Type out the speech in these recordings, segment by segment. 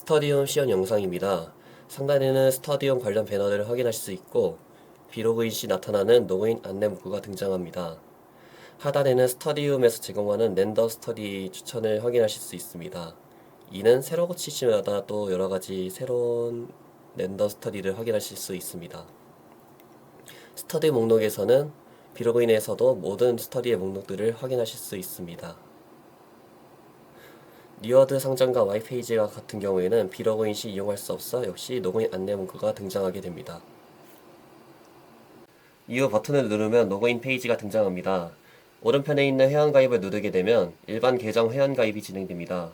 스터디움 시연 영상입니다. 상단에는 스터디움 관련 배너를 확인하실 수 있고 비로그인 시 나타나는 로그인 안내 문구가 등장합니다. 하단에는 스터디움에서 제공하는 렌더 스터디 추천을 확인하실 수 있습니다. 이는 새로 고치실 마다 또 여러가지 새로운 렌더 스터디를 확인하실 수 있습니다. 스터디 목록에서는 비로그인에서도 모든 스터디의 목록들을 확인하실 수 있습니다. 뉴워드 상점과 와이페이지와 같은 경우에는 비로그인 시 이용할 수 없어 역시 로그인 안내 문구가 등장하게 됩니다. 이후 버튼을 누르면 로그인 페이지가 등장합니다. 오른편에 있는 회원가입을 누르게 되면 일반 계정 회원가입이 진행됩니다.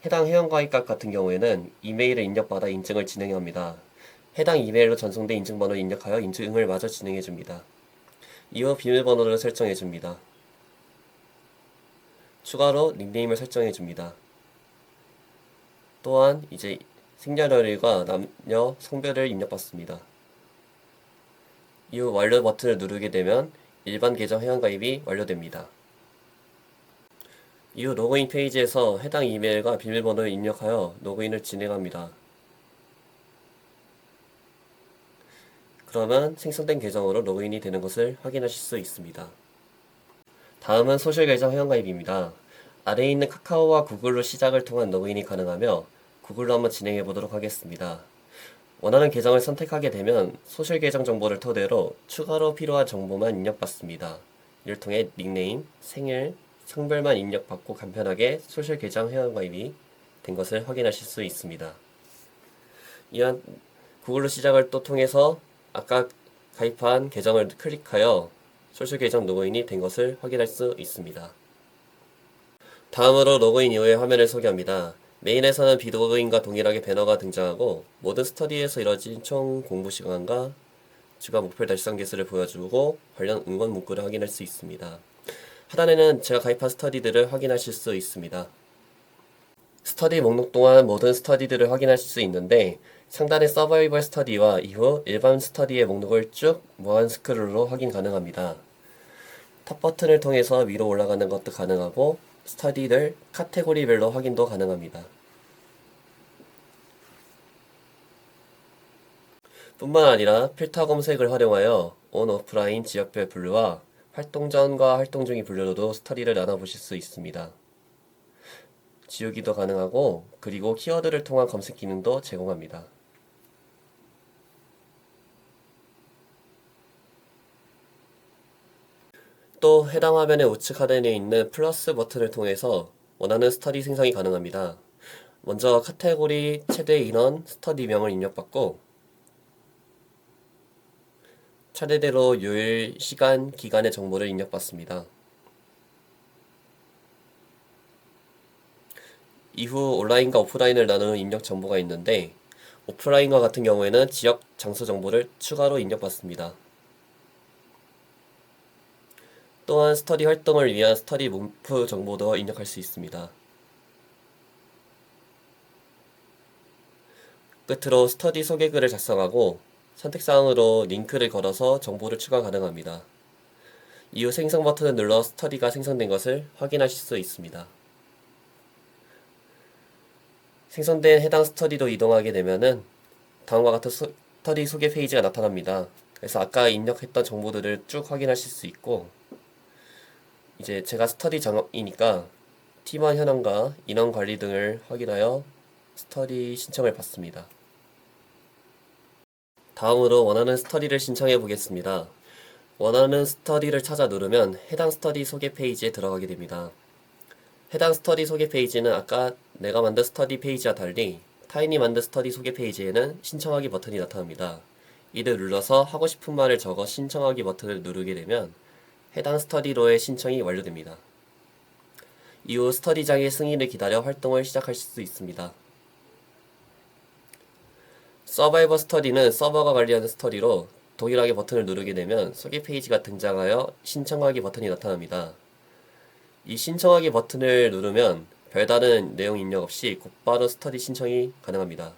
해당 회원가입값 같은 경우에는 이메일을 입력받아 인증을 진행합니다. 해당 이메일로 전송된 인증번호를 입력하여 인증을 마저 진행해줍니다. 이후 비밀번호를 설정해줍니다. 추가로 닉네임을 설정해줍니다. 또한 이제 생년월일과 남녀 성별을 입력받습니다. 이후 완료 버튼을 누르게 되면 일반 계정 회원가입이 완료됩니다. 이후 로그인 페이지에서 해당 이메일과 비밀번호를 입력하여 로그인을 진행합니다. 그러면 생성된 계정으로 로그인이 되는 것을 확인하실 수 있습니다. 다음은 소셜 계정 회원가입입니다. 아래에 있는 카카오와 구글로 시작을 통한 로그인이 가능하며 구글로 한번 진행해 보도록 하겠습니다. 원하는 계정을 선택하게 되면 소셜 계정 정보를 토대로 추가로 필요한 정보만 입력받습니다. 이를 통해 닉네임, 생일, 성별만 입력받고 간편하게 소셜 계정 회원가입이 된 것을 확인하실 수 있습니다. 이한 구글로 시작을 또 통해서 아까 가입한 계정을 클릭하여 소셜 계정 로그인이 된 것을 확인할 수 있습니다. 다음으로 로그인 이후의 화면을 소개합니다. 메인에서는 비로그인과 동일하게 배너가 등장하고 모든 스터디에서 이뤄진 총 공부 시간과 주간 목표 달성 개수를 보여주고 관련 응원 문구를 확인할 수 있습니다. 하단에는 제가 가입한 스터디들을 확인하실 수 있습니다. 스터디 목록 동안 모든 스터디들을 확인하실 수 있는데 상단의 서바이벌 스터디와 이후 일반 스터디의 목록을 쭉 무한 스크롤로 확인 가능합니다. 탑 버튼을 통해서 위로 올라가는 것도 가능하고 스터디를 카테고리별로 확인도 가능합니다. 뿐만 아니라 필터 검색을 활용하여 온, 오프라인, 지역별 분류와 활동 전과 활동 중의 분류로도 스터디를 나눠보실 수 있습니다. 지우기도 가능하고 그리고 키워드를 통한 검색 기능도 제공합니다. 또 해당 화면의 우측 하단에 있는 플러스 버튼을 통해서 원하는 스터디 생성이 가능합니다. 먼저 카테고리 최대 인원 스터디명을 입력받고 차례대로 요일, 시간, 기간의 정보를 입력받습니다. 이후 온라인과 오프라인을 나누는 입력 정보가 있는데 오프라인과 같은 경우에는 지역, 장소 정보를 추가로 입력받습니다. 또한 스터디 활동을 위한 스터디 문프 정보도 입력할 수 있습니다. 끝으로 스터디 소개글을 작성하고 선택사항으로 링크를 걸어서 정보를 추가 가능합니다. 이후 생성 버튼을 눌러 스터디가 생성된 것을 확인하실 수 있습니다. 생성된 해당 스터디로 이동하게 되면은 다음과 같은 스터디 소개 페이지가 나타납니다. 그래서 아까 입력했던 정보들을 쭉 확인하실 수 있고 이제 제가 스터디 장이니까 팀원 현황과 인원 관리 등을 확인하여 스터디 신청을 받습니다. 다음으로 원하는 스터디를 신청해 보겠습니다. 원하는 스터디를 찾아 누르면 해당 스터디 소개 페이지에 들어가게 됩니다. 해당 스터디 소개 페이지는 아까 내가 만든 스터디 페이지와 달리 타인이 만든 스터디 소개 페이지에는 신청하기 버튼이 나타납니다. 이를 눌러서 하고 싶은 말을 적어 신청하기 버튼을 누르게 되면 해당 스터디로의 신청이 완료됩니다. 이후 스터디장의 승인을 기다려 활동을 시작하실 수 있습니다. 서바이벌 스터디는 서버가 관리하는 스터디로 동일하게 버튼을 누르게 되면 소개 페이지가 등장하여 신청하기 버튼이 나타납니다. 이 신청하기 버튼을 누르면 별다른 내용 입력 없이 곧바로 스터디 신청이 가능합니다.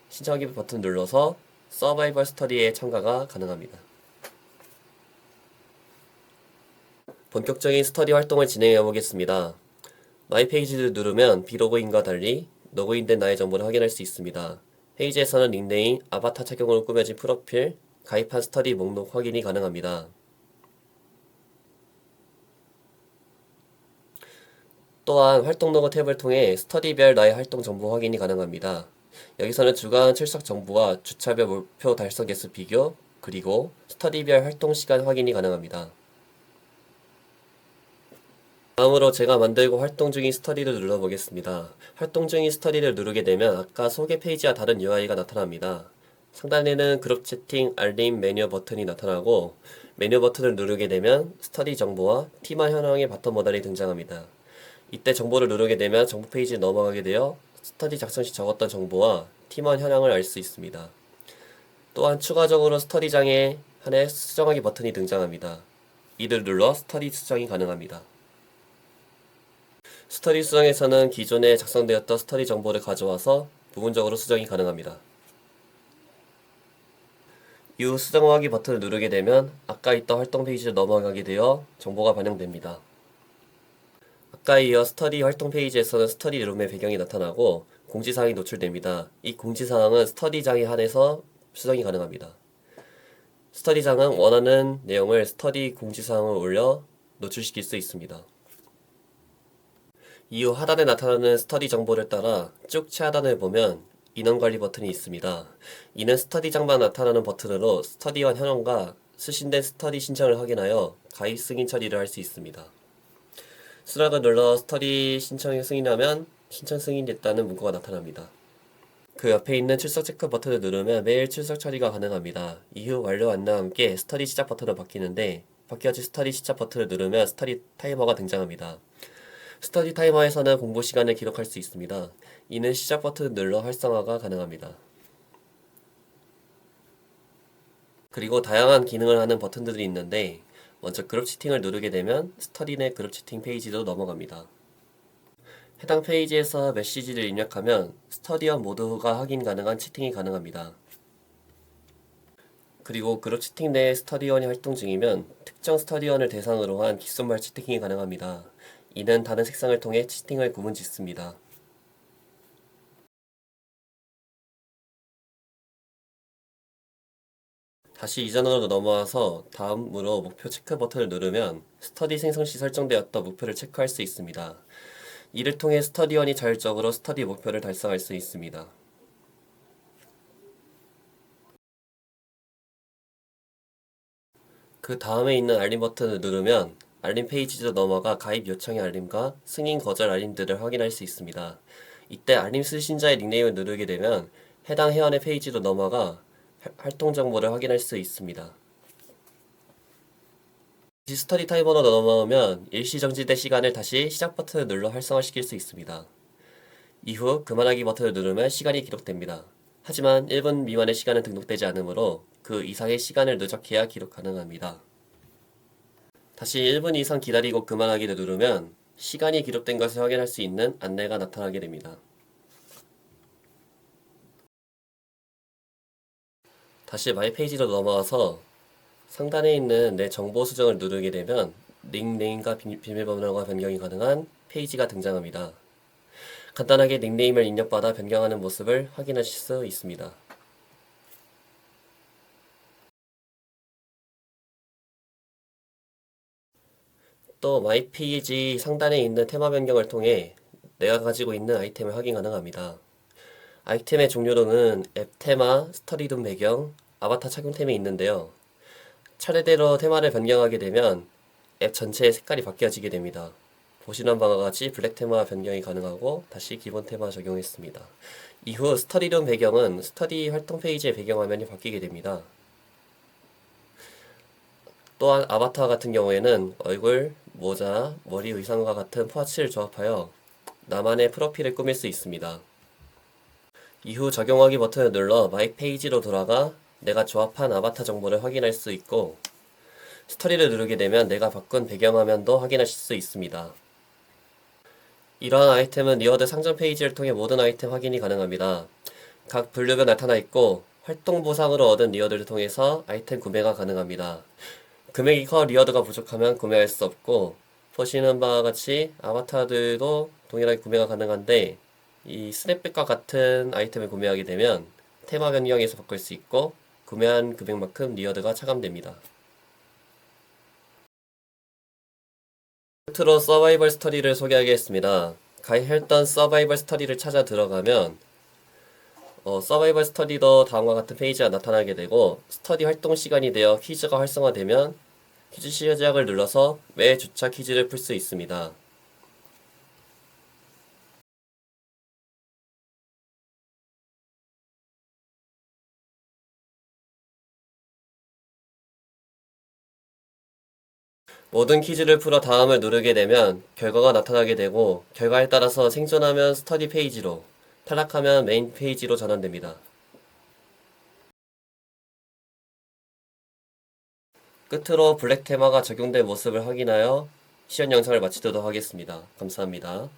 신청하기 버튼 눌러서 서바이벌 스터디에 참가가 가능합니다. 본격적인 스터디 활동을 진행해 보겠습니다. 마이 페이지를 누르면 비로그인과 달리 로그인된 나의 정보를 확인할 수 있습니다. 페이지에서는 닉네임, 아바타 착용으로 꾸며진 프로필, 가입한 스터디 목록 확인이 가능합니다. 또한 활동 로그 탭을 통해 스터디별 나의 활동 정보 확인이 가능합니다. 여기서는 주간 출석 정보와 주차별 목표 달성 개수 비교, 그리고 스터디별 활동 시간 확인이 가능합니다. 다음으로 제가 만들고 활동 중인 스터디를 눌러보겠습니다. 활동 중인 스터디를 누르게 되면 아까 소개 페이지와 다른 UI가 나타납니다. 상단에는 그룹 채팅, 알림, 메뉴 버튼이 나타나고 메뉴 버튼을 누르게 되면 스터디 정보와 팀원 현황의 바텀 모달이 등장합니다. 이때 정보를 누르게 되면 정보 페이지에 넘어가게 되어 스터디 작성 시 적었던 정보와 팀원 현황을 알 수 있습니다. 또한 추가적으로 스터디장에 한해 수정하기 버튼이 등장합니다. 이를 눌러 스터디 수정이 가능합니다. 스터디 수정에서는 기존에 작성되었던 스터디 정보를 가져와서 부분적으로 수정이 가능합니다. 이후 수정하기 버튼을 누르게 되면 아까 있던 활동 페이지로 넘어가게 되어 정보가 반영됩니다. 아까에 이어 스터디 활동 페이지에서는 스터디 룸의 배경이 나타나고 공지사항이 노출됩니다. 이 공지사항은 스터디장에 한해서 수정이 가능합니다. 스터디장은 원하는 내용을 스터디 공지사항을 올려 노출시킬 수 있습니다. 이후 하단에 나타나는 스터디 정보를 따라 쭉 최하단을 보면 인원관리 버튼이 있습니다. 이는 스터디장만 나타나는 버튼으로 스터디원 현황과 수신된 스터디 신청을 확인하여 가입 승인 처리를 할 수 있습니다. 수락을 눌러 스터디 신청이 승인하면 신청 승인됐다는 문구가 나타납니다. 그 옆에 있는 출석 체크 버튼을 누르면 매일 출석 처리가 가능합니다. 이후 완료 안내와 함께 스터디 시작 버튼으로 바뀌는데 바뀌어진 스터디 시작 버튼을 누르면 스터디 타이머가 등장합니다. 스터디 타이머에서는 공부 시간을 기록할 수 있습니다. 이는 시작 버튼을 눌러 활성화가 가능합니다. 그리고 다양한 기능을 하는 버튼들이 있는데 먼저 그룹 채팅을 누르게 되면 스터디 내 그룹 채팅 페이지로 넘어갑니다. 해당 페이지에서 메시지를 입력하면 스터디원 모두가 확인 가능한 채팅이 가능합니다. 그리고 그룹 채팅 내에 스터디원이 활동 중이면 특정 스터디원을 대상으로 한 귓속말 채팅이 가능합니다. 이는 다른 색상을 통해 채팅을 구분짓습니다. 다시 이전으로 넘어와서 다음으로 목표 체크 버튼을 누르면 스터디 생성 시 설정되었던 목표를 체크할 수 있습니다. 이를 통해 스터디원이 자율적으로 스터디 목표를 달성할 수 있습니다. 그 다음에 있는 알림 버튼을 누르면 알림 페이지로 넘어가 가입 요청의 알림과 승인 거절 알림들을 확인할 수 있습니다. 이때 알림 수신자의 닉네임을 누르게 되면 해당 회원의 페이지로 넘어가 활동 정보를 확인할 수 있습니다. 다시 스터디 타이머로 넘어오면 일시 정지된 시간을 다시 시작 버튼을 눌러 활성화시킬 수 있습니다. 이후 그만하기 버튼을 누르면 시간이 기록됩니다. 하지만 1분 미만의 시간은 등록되지 않으므로 그 이상의 시간을 누적해야 기록 가능합니다. 다시 1분 이상 기다리고 그만하기를 누르면 시간이 기록된 것을 확인할 수 있는 안내가 나타나게 됩니다. 다시 마이 페이지로 넘어와서 상단에 있는 내 정보 수정을 누르게 되면 닉네임과 비밀번호가 변경이 가능한 페이지가 등장합니다. 간단하게 닉네임을 입력받아 변경하는 모습을 확인하실 수 있습니다. 또 마이 페이지 상단에 있는 테마 변경을 통해 내가 가지고 있는 아이템을 확인 가능합니다. 아이템의 종류로는 앱 테마, 스터디룸 배경, 아바타 착용템이 있는데요. 차례대로 테마를 변경하게 되면 앱 전체의 색깔이 바뀌어지게 됩니다. 보시는 바와 같이 블랙 테마 변경이 가능하고 다시 기본 테마 적용했습니다. 이후 스터디룸 배경은 스터디 활동 페이지의 배경화면이 바뀌게 됩니다. 또한 아바타 같은 경우에는 얼굴, 모자, 머리 의상과 같은 파츠를 조합하여 나만의 프로필을 꾸밀 수 있습니다. 이후 적용하기 버튼을 눌러 마이 페이지로 돌아가 내가 조합한 아바타 정보를 확인할 수 있고 스토리를 누르게 되면 내가 바꾼 배경화면도 확인하실 수 있습니다. 이러한 아이템은 리워드 상점 페이지를 통해 모든 아이템 확인이 가능합니다. 각 분류가 나타나 있고 활동 보상으로 얻은 리워드를 통해서 아이템 구매가 가능합니다. 금액이 커 리워드가 부족하면 구매할 수 없고 보시는 바와 같이 아바타들도 동일하게 구매가 가능한데 이 스냅백과 같은 아이템을 구매하게 되면 테마 변경에서 바꿀 수 있고 구매한 금액만큼 리워드가 차감됩니다. 끝으로 서바이벌 스터디를 소개하겠습니다. 가입했던 서바이벌 스터디를 찾아 들어가면 서바이벌 스터디도 다음과 같은 페이지가 나타나게 되고 스터디 활동 시간이 되어 퀴즈가 활성화되면 퀴즈 시작을 눌러서 매 주차 퀴즈를 풀 수 있습니다. 모든 퀴즈를 풀어 다음을 누르게 되면 결과가 나타나게 되고 결과에 따라서 생존하면 스터디 페이지로, 탈락하면 메인 페이지로 전환됩니다. 끝으로 블랙 테마가 적용된 모습을 확인하여 시연 영상을 마치도록 하겠습니다. 감사합니다.